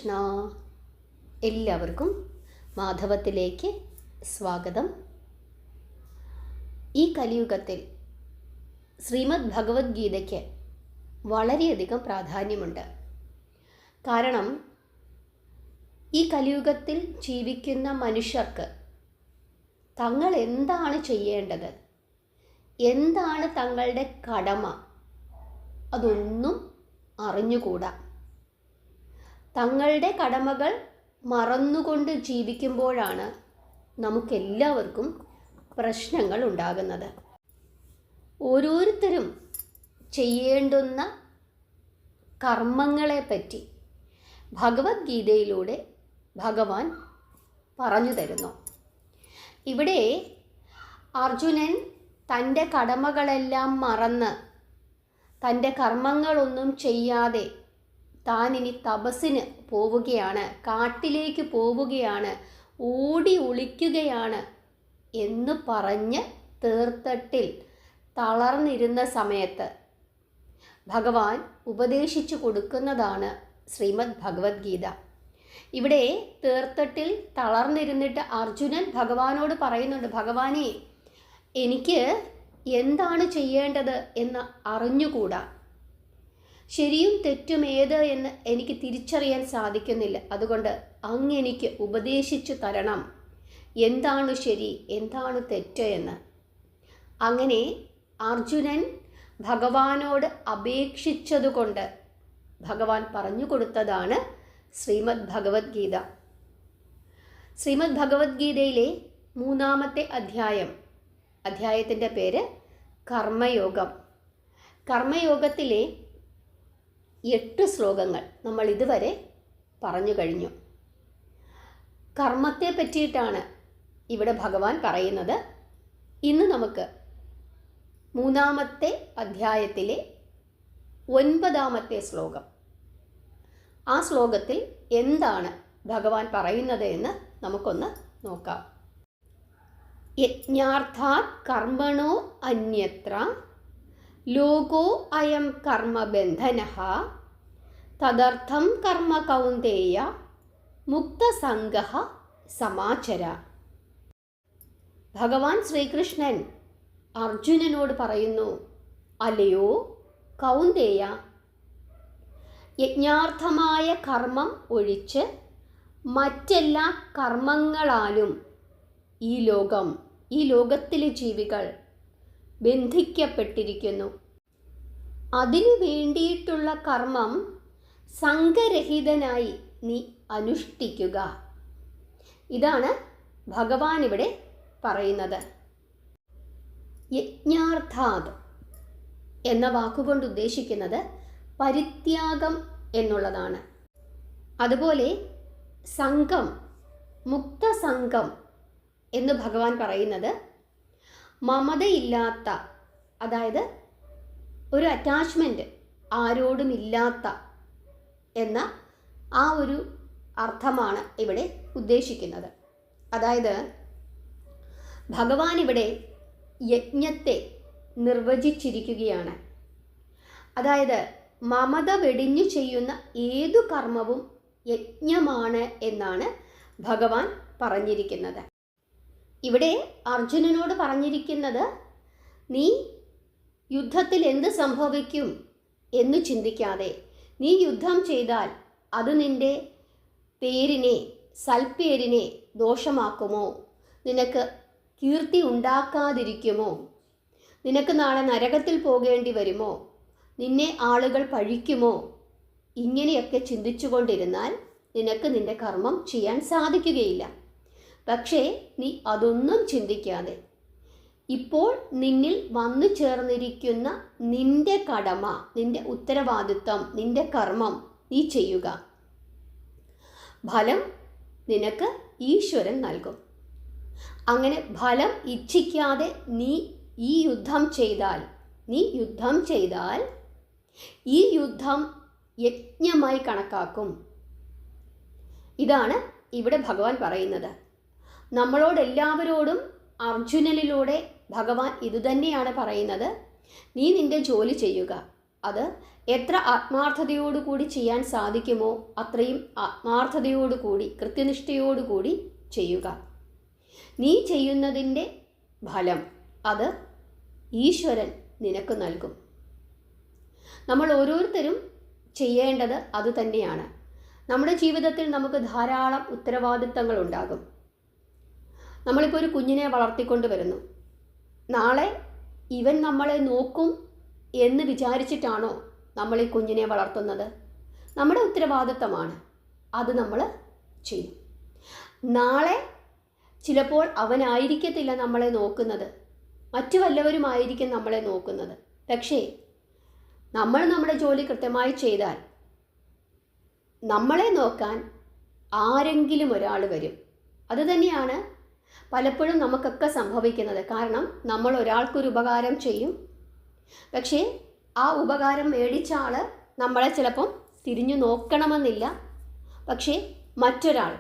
കൃഷ്ണ. എല്ലാവർക്കും മാധവത്തിലേക്ക് സ്വാഗതം. ഈ കലിയുഗത്തിൽ ശ്രീമദ് ഭഗവത്ഗീതയ്ക്ക് വളരെയധികം പ്രാധാന്യമുണ്ട്. കാരണം ഈ കലിയുഗത്തിൽ ജീവിക്കുന്ന മനുഷ്യർക്ക് തങ്ങൾ എന്താണ് ചെയ്യേണ്ടത്, എന്താണ് തങ്ങളുടെ കടമ, അതൊന്നും അറിഞ്ഞുകൂടാ. തങ്ങളുടെ കടമകൾ മറന്നുകൊണ്ട് ജീവിക്കുമ്പോഴാണ് നമുക്കെല്ലാവർക്കും പ്രശ്നങ്ങൾ ഉണ്ടാകുന്നത്. ഓരോരുത്തരും ചെയ്യേണ്ടുന്ന കർമ്മങ്ങളെപ്പറ്റി ഭഗവത്ഗീതയിലൂടെ ഭഗവാൻ പറഞ്ഞു തരുന്നു. ഇവിടെ അർജുനൻ തൻ്റെ കടമകളെല്ലാം മറന്ന് തൻ്റെ കർമ്മങ്ങളൊന്നും ചെയ്യാതെ താൻ ഇനി തപസ്സിന് പോവുകയാണ്, കാട്ടിലേക്ക് പോവുകയാണ്, ഓടി ഒളിക്കുകയാണ് എന്ന് പറഞ്ഞ് തീർത്ഥത്തിൽ തളർന്നിരുന്ന സമയത്ത് ഭഗവാൻ ഉപദേശിച്ചു കൊടുക്കുന്നതാണ് ശ്രീമദ് ഭഗവത്ഗീത. ഇവിടെ തീർത്ഥത്തിൽ തളർന്നിരുന്നിട്ട് അർജുനൻ ഭഗവാനോട് പറയുന്നുണ്ട്, ഭഗവാനെ, എനിക്ക് എന്താണ് ചെയ്യേണ്ടത് എന്ന് അറിഞ്ഞുകൂടാ, ശരിയും തെറ്റും ഏത് എന്ന് എനിക്ക് തിരിച്ചറിയാൻ സാധിക്കുന്നില്ല, അതുകൊണ്ട് അങ്ങ് എനിക്ക് ഉപദേശിച്ചു തരണം, എന്താണ് ശരി എന്താണ് തെറ്റ് എന്ന്. അങ്ങനെ അർജുനൻ ഭഗവാനോട് അപേക്ഷിച്ചതുകൊണ്ട് ഭഗവാൻ പറഞ്ഞു കൊടുത്തതാണ് ശ്രീമദ് ഭഗവത്ഗീത. ശ്രീമദ് ഭഗവത്ഗീതയിലെ 3-ാമത്തെ അധ്യായത്തിൻ്റെ പേര് കർമ്മയോഗം. കർമ്മയോഗത്തിലെ 8 ശ്ലോകങ്ങൾ നമ്മൾ ഇതുവരെ പറഞ്ഞു കഴിഞ്ഞു. കർമ്മത്തെ പറ്റിയിട്ടാണ് ഇവിടെ ഭഗവാൻ പറയുന്നത്. ഇന്ന് നമുക്ക് 3-ാമത്തെ അധ്യായത്തിലെ 9-ാമത്തെ ശ്ലോകം, ആ ശ്ലോകത്തിൽ എന്താണ് ഭഗവാൻ പറയുന്നത് എന്ന് നമുക്കൊന്ന് നോക്കാം. യജ്ഞാർത്ഥാത് കർമ്മണോ അന്യത്ര ലോകോ അയം കർമ്മബന്ധനഃ തദർത്ഥം കർമ്മ കൗന്ദേയ മുക്തസംഗഃ സമാചര. ഭഗവാൻ ശ്രീകൃഷ്ണൻ അർജുനനോട് പറയുന്നു, അല്ലയോ കൗന്ദേയ, യജ്ഞാർത്ഥമായ കർമ്മം ഒഴിച്ച് മറ്റെല്ലാ കർമ്മങ്ങളാലും ഈ ലോകത്തിലെ ജീവികൾ ബന്ധിക്കപ്പെട്ടിരിക്കുന്നു. അതിനു വേണ്ടിയിട്ടുള്ള കർമ്മം സംഘരഹിതനായി നീ അനുഷ്ഠിക്കുക. ഇതാണ് ഭഗവാൻ ഇവിടെ പറയുന്നത്. യജ്ഞാർത്ഥാത് എന്ന വാക്കുകൊണ്ട് ഉദ്ദേശിക്കുന്നത് പരിത്യാഗം എന്നുള്ളതാണ്. അതുപോലെ സംഘം, മുക്തസംഘം എന്ന് ഭഗവാൻ പറയുന്നത് മമതയില്ലാത്ത, അതായത് ഒരു അറ്റാച്ച്മെൻറ്റ് ആരോടുമില്ലാത്ത എന്ന ആ ഒരു അർത്ഥമാണ് ഇവിടെ ഉദ്ദേശിക്കുന്നത്. അതായത് ഭഗവാൻ ഇവിടെ യജ്ഞത്തെ നിർവചിച്ചിരിക്കുകയാണ്. അതായത് മമത വെടിഞ്ഞു ചെയ്യുന്ന ഏതു കർമ്മവും യജ്ഞമാണ് എന്നാണ് ഭഗവാൻ പറഞ്ഞിരിക്കുന്നത്. ഇവിടെ അർജുനനോട് പറഞ്ഞിരിക്കുന്നത്, നീ യുദ്ധത്തിൽ എന്ത് സംഭവിക്കും എന്ന് ചിന്തിക്കാതെ നീ യുദ്ധം ചെയ്താൽ അത് നിൻ്റെ പേരിനെ, സൽപ്പേരിനെ ദോഷമാക്കുമോ, നിനക്ക് കീർത്തി ഉണ്ടാക്കാതിരിക്കുമോ, നിനക്ക് നാളെ നരകത്തിൽ പോകേണ്ടി വരുമോ, നിന്നെ ആളുകൾ പഴിക്കുമോ, ഇങ്ങനെയൊക്കെ ചിന്തിച്ചുകൊണ്ടിരുന്നാൽ നിനക്ക് നിൻ്റെ കർമ്മം ചെയ്യാൻ സാധിക്കുകയില്ല. പക്ഷേ നീ അതൊന്നും ചിന്തിക്കാതെ ഇപ്പോൾ നിന്നിൽ വന്നു ചേർന്നിരിക്കുന്ന നിൻ്റെ കടമ, നിൻ്റെ ഉത്തരവാദിത്വം, നിൻ്റെ കർമ്മം നീ ചെയ്യുക. ഫലം നിനക്ക് ഈശ്വരൻ നൽകും. അങ്ങനെ ഫലം ഇച്ഛിക്കാതെ നീ യുദ്ധം ചെയ്താൽ ഈ യുദ്ധം യജ്ഞമായി കണക്കാക്കും. ഇതാണ് ഇവിടെ ഭഗവാൻ പറയുന്നത്. നമ്മളോടെല്ലാവരോടും അർജുനനിലൂടെ ഭഗവാൻ ഇതുതന്നെയാണ് പറയുന്നത്. നീ നിൻ്റെ ജോലി ചെയ്യുക, അത് എത്ര ആത്മാർത്ഥതയോടുകൂടി ചെയ്യാൻ സാധിക്കുമോ അത്രയും ആത്മാർത്ഥതയോടുകൂടി കൃത്യനിഷ്ഠയോടുകൂടി ചെയ്യുക. നീ ചെയ്യുന്നതിൻ്റെ ഫലം അത് ഈശ്വരൻ നിനക്ക് നൽകും. നമ്മൾ ഓരോരുത്തരും ചെയ്യേണ്ടത് അതുതന്നെയാണ്. നമ്മുടെ ജീവിതത്തിൽ നമുക്ക് ധാരാളം ഉത്തരവാദിത്തങ്ങൾ ഉണ്ടാകും. നമ്മളിപ്പോൾ ഒരു കുഞ്ഞിനെ വളർത്തിക്കൊണ്ട് വരുന്നു. നാളെ ഇവൻ നമ്മളെ നോക്കും എന്ന് വിചാരിച്ചിട്ടാണോ നമ്മൾ ഈ കുഞ്ഞിനെ വളർത്തുന്നത്? നമ്മുടെ ഉത്തരവാദിത്തമാണ്, അത് നമ്മൾ ചെയ്യും. നാളെ ചിലപ്പോൾ അവനായിരിക്കത്തില്ല നമ്മളെ നോക്കുന്നത്, മറ്റു വല്ലവരുമായിരിക്കും നമ്മളെ നോക്കുന്നത്. പക്ഷേ നമ്മൾ നമ്മുടെ ജോലി കൃത്യമായി ചെയ്താൽ നമ്മളെ നോക്കാൻ ആരെങ്കിലും ഒരാൾ വരും. അതുതന്നെയാണ് പലപ്പോഴും നമുക്കൊക്കെ സംഭവിക്കുന്നത്. കാരണം നമ്മൾ ഒരാൾക്കൊരു ഉപകാരം ചെയ്യും, പക്ഷേ ആ ഉപകാരം മേടിച്ച ആൾ നമ്മളെ ചിലപ്പം തിരിഞ്ഞു നോക്കണമെന്നില്ല. പക്ഷേ മറ്റൊരാൾ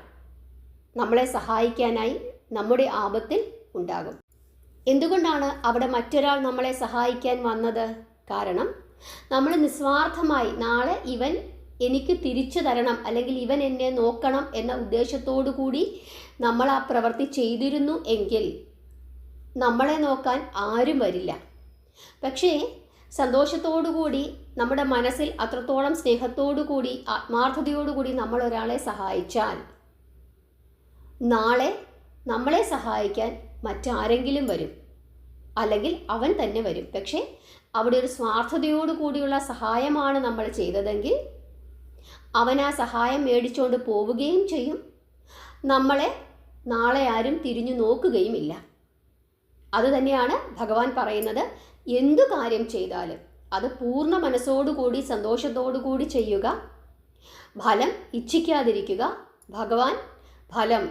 നമ്മളെ സഹായിക്കാനായി നമ്മുടെ ആപത്തിൽ ഉണ്ടാകും. എന്തുകൊണ്ടാണ് അവിടെ മറ്റൊരാൾ നമ്മളെ സഹായിക്കാൻ വന്നത്? കാരണം നമ്മൾ നിസ്വാർത്ഥമായി നാളെ ഇവൻ എനിക്ക് തിരിച്ചു തരണം അല്ലെങ്കിൽ ഇവൻ എന്നെ നോക്കണം എന്ന ഉദ്ദേശത്തോടു കൂടി നമ്മൾ ആ പ്രവൃത്തി ചെയ്തിരുന്നു എങ്കിൽ നമ്മളെ നോക്കാൻ ആരും വരില്ല. പക്ഷേ സന്തോഷത്തോടുകൂടി നമ്മുടെ മനസ്സിൽ അത്രത്തോളം സ്നേഹത്തോടുകൂടി ആത്മാർത്ഥതയോടുകൂടി നമ്മൾ ഒരാളെ സഹായിച്ചാൽ നാളെ നമ്മളെ സഹായിക്കാൻ മറ്റാരെങ്കിലും വരും, അല്ലെങ്കിൽ അവൻ തന്നെ വരും. പക്ഷേ അവിടെ ഒരു സ്വാർത്ഥതയോടു കൂടിയുള്ള സഹായമാണ് നമ്മൾ ചെയ്തതെങ്കിൽ അവൻ ആ സഹായം മേടിച്ചുകൊണ്ട് പോവുകയും ചെയ്യും, നമ്മളെ നാളെ ആരും തിരിഞ്ഞു നോക്കുകയുമില്ല. അതുതന്നെയാണ് ഭഗവാൻ പറയുന്നത്, എന്തു കാര്യം ചെയ്താലും അത് പൂർണ്ണ മനസ്സോടുകൂടി സന്തോഷത്തോടുകൂടി ചെയ്യുക, ഫലം ഇച്ഛിക്കാതിരിക്കുക. ഭഗവാൻ ഫലം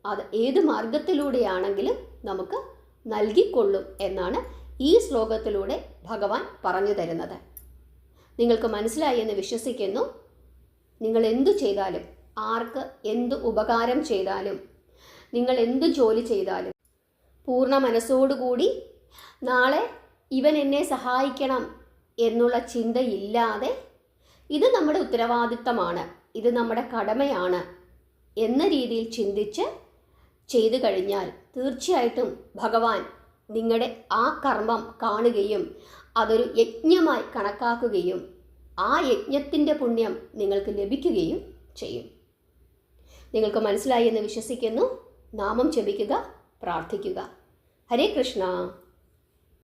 അത് ഏത് മാർഗത്തിലൂടെയാണെങ്കിലും നമുക്ക് നൽകിക്കൊള്ളും എന്നാണ് ഈ ശ്ലോകത്തിലൂടെ ഭഗവാൻ പറഞ്ഞു തരുന്നത്. നിങ്ങൾക്ക് മനസ്സിലായി എന്ന് വിശ്വസിക്കുന്നു. നിങ്ങൾ എന്തു ചെയ്താലും, ആർക്ക് എന്ത് ഉപകാരം ചെയ്താലും, നിങ്ങൾ എന്ത് ജോലി ചെയ്താലും പൂർണ്ണ മനസ്സോടുകൂടി നാളെ ഇവൻ എന്നെ സഹായിക്കണം എന്നുള്ള ചിന്തയില്ലാതെ ഇത് നമ്മുടെ ഉത്തരവാദിത്തമാണ്, ഇത് നമ്മുടെ കടമയാണ് എന്ന രീതിയിൽ ചിന്തിച്ച് ചെയ്തു കഴിഞ്ഞാൽ തീർച്ചയായിട്ടും ഭഗവാൻ നിങ്ങളുടെ ആ കർമ്മം കാണുകയും അതൊരു യജ്ഞമായി കണക്കാക്കുകയും ആ യജ്ഞത്തിൻ്റെ പുണ്യം നിങ്ങൾക്ക് ലഭിക്കുകയും ചെയ്യും. നിങ്ങൾക്ക് മനസ്സിലായി എന്ന് വിശ്വസിക്കുന്നു. നാമം ജപിക്കുക, പ്രാർത്ഥിക്കുക. ഹരേ കൃഷ്ണ.